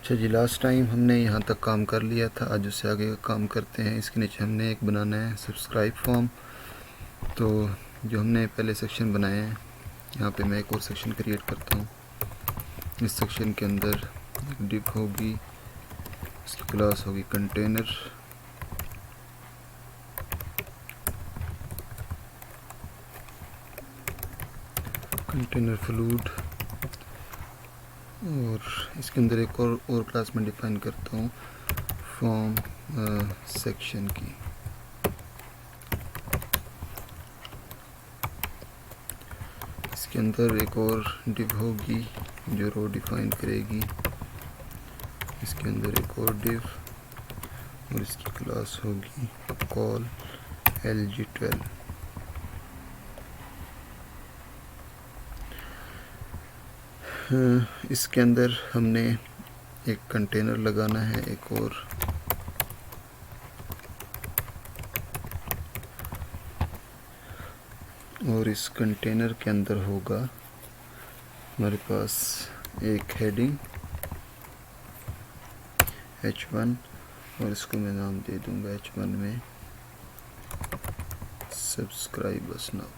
اچھا جی، last time ہم نے یہاں تک کام کر لیا تھا، آج اس سے آگے کا کام کرتے ہیں۔ اس کے نیچے ہم نے ایک بنانا ہے سبسکرائب فارم۔ تو جو ہم نے پہلے سیکشن بنائے ہیں، یہاں پہ میں ایک اور سیکشن کریٹ کرتا ہوں۔ اس سیکشن کے اندر ایک ڈیو ہوگی، اس کی کلاس ہوگی کنٹینر، فلوڈ، اور اس کے اندر ایک اور کلاس میں ڈیفائن کرتا ہوں فارم سیکشن کی۔ اس کے اندر ایک اور ڈیو ہوگی جو رو ڈیفائن کرے گی، اس کے اندر ایک اور ڈیو، اور اس کی کلاس ہوگی کال LG12۔ اس کے اندر ہم نے ایک کنٹینر لگانا ہے، ایک اور اس کنٹینر کے اندر ہوگا ہمارے پاس ایک ہیڈنگ H1، اور اس کو میں نام دے دوں گا H1 میں سبسکرائب اس ناؤ۔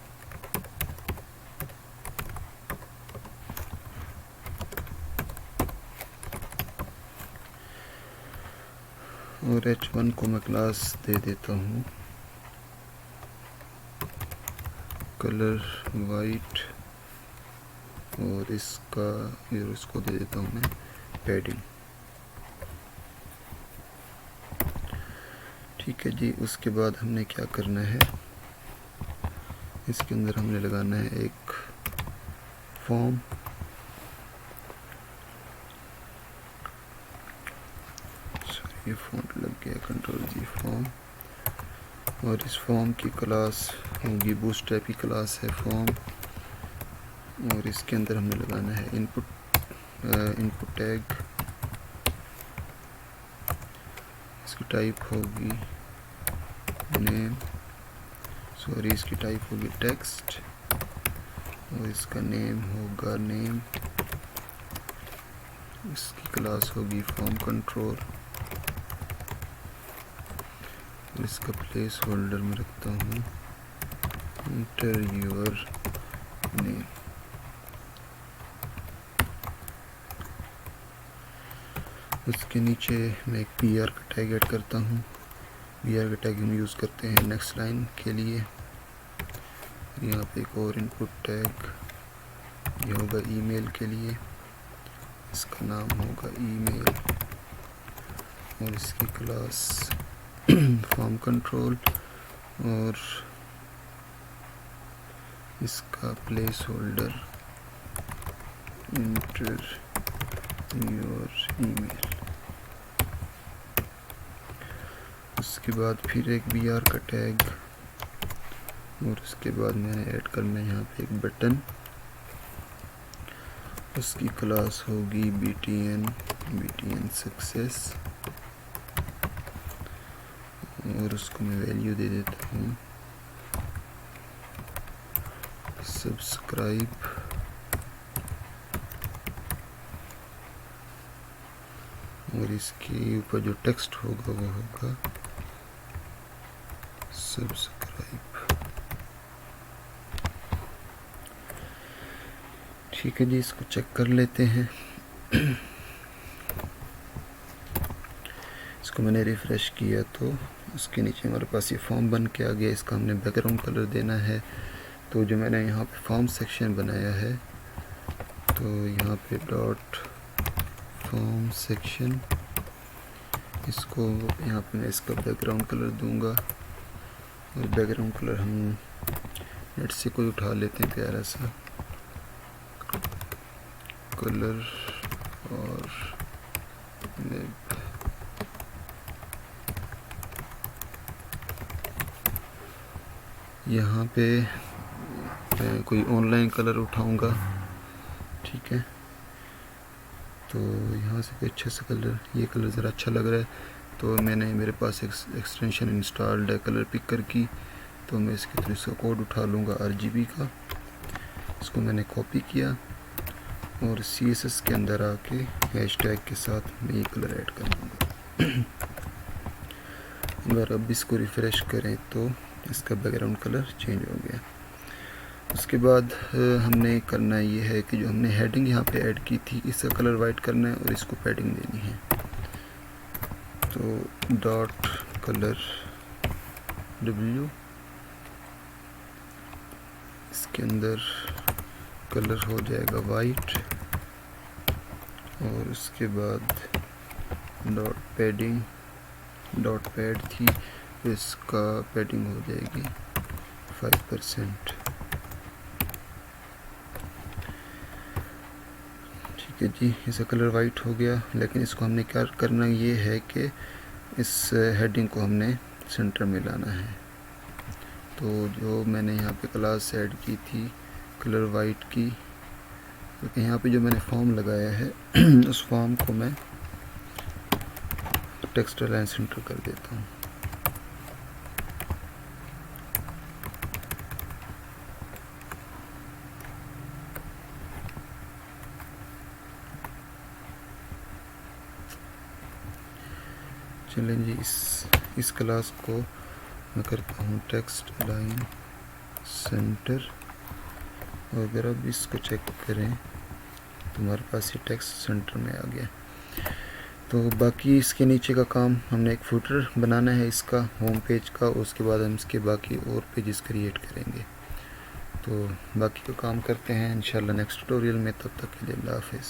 اور H1 کو میں کلاس دے دیتا ہوں کلر وائٹ، اور اس کو دے دیتا ہوں میں پیڈنگ۔ ٹھیک ہے جی، اس کے بعد ہم نے کیا کرنا ہے، اس کے اندر ہم نے لگانا ہے ایک فارم، یہ فونٹ لگ گیا، کنٹرول جی، فارم، اور اس فارم کی کلاس ہوگی بوٹسٹریپ کی کلاس ہے فارم، اور اس کے اندر ہم نے لگانا ہے ان پٹ ٹیگ، اس کی ٹائپ ہوگی نیم، اس کی ٹائپ ہوگی ٹیکسٹ، اور اس کا نیم ہوگا نیم، اس کی کلاس ہوگی فارم کنٹرول، اور اس کا پلیس ہولڈر میں رکھتا ہوں انٹر یور نیم۔ اس کے نیچے میں ایک BR کا ٹیگ ایڈ کرتا ہوں۔ BR کا ٹیگ ہم یوز کرتے ہیں نیکسٹ لائن کے لیے۔ یہاں پہ ایک اور ان پٹ ٹیگ، یہ ہوگا ای میل کے لیے، اس کا نام ہوگا ای میل، اور اس کی کلاس فارم کنٹرول، اور اس کا پلیس ہولڈر انٹر یور ای میل۔ اس کے بعد پھر ایک BR کا ٹیگ، اور اس کے بعد میں نے ایڈ کرنا ہے یہاں پہ ایک بٹن، اس کی کلاس ہوگی BTN سکسیس، اور اس کو میں ویلیو دے دیتا ہوں سبسکرائب، اور اس کے اوپر جو ٹیکسٹ ہوگا وہ ہوگا سبسکرائب۔ ٹھیک ہے جی، اس کو چیک کر لیتے ہیں۔ اس کو میں نے ریفریش کیا تو اس کے نیچے ہمارے پاس یہ فارم بن کے آ گیا۔ اس کا ہم نے بیک گراؤنڈ کلر دینا ہے۔ تو جو میں نے یہاں پہ فارم سیکشن بنایا ہے، تو یہاں پہ ڈاٹ فارم سیکشن، اس کو یہاں پہ میں اس کا بیک گراؤنڈ کلر دوں گا، اور بیک گراؤنڈ کلر ہم نیٹ سے کوئی اٹھا لیتے ہیں پیارا سا کلر، اور یہاں پہ کوئی آن لائن کلر اٹھاؤں گا۔ ٹھیک ہے، تو یہاں سے کوئی اچھا سا کلر، یہ کلر ذرا اچھا لگ رہا ہے، تو میں نے میرے پاس ایکسٹینشن انسٹالڈ ہے کلر پکر کی، تو میں اس کے تھرو اس کا کوڈ اٹھا لوں گا RGB کا۔ اس کو میں نے کاپی کیا، اور CSS کے اندر آ کے ہیش ٹیگ کے ساتھ میں یہ کلر ایڈ کر دوں گا. اگر اب اس کو ریفریش کریں تو اس کا بیک گراؤنڈ کلر چینج ہو گیا. اس کے بعد ہم نے کرنا یہ ہے کہ جو ہم نے ہیڈنگ یہاں پہ ایڈ کی تھی اس کا کلر وائٹ کرنا ہے اور اس کو پیڈنگ دینی ہے. تو ڈاٹ کلر W، اس کے اندر کلر ہو جائے گا وائٹ، اور اس کے بعد ڈاٹ پیڈنگ، ڈاٹ پیڈ تھی اس کا پیڈنگ ہو جائے گی 5%. ٹھیک ہے جی، اس کا کلر وائٹ ہو گیا. لیکن اس کو ہم نے کیا کرنا یہ ہے کہ اس ہیڈنگ کو ہم نے سینٹر میں لانا ہے. تو جو میں نے یہاں پہ کلاس ایڈ کی تھی کلر وائٹ کی، کیونکہ یہاں پہ جو میں نے فارم لگایا ہے اس فارم کو میں ٹیکسٹ لائن سینٹر کر دیتا ہوں. چلیں جی، اس کلاس کو میں کرتا ہوں ٹیکسٹ لائن سینٹر، اور اگر اب اس کو چیک کریں تو ہمارے پاس یہ ٹیکسٹ سینٹر میں آ گیا. تو باقی اس کے نیچے کا کام ہم نے ایک فوٹر بنانا ہے اس کا ہوم پیج کا، اور اس کے بعد ہم اس کے باقی اور پیجز کریٹ کریں گے. تو باقی کا کام کرتے ہیں انشاءاللہ نیکسٹ ٹیوٹوریل میں. تب تک کے لیے اللہ حافظ.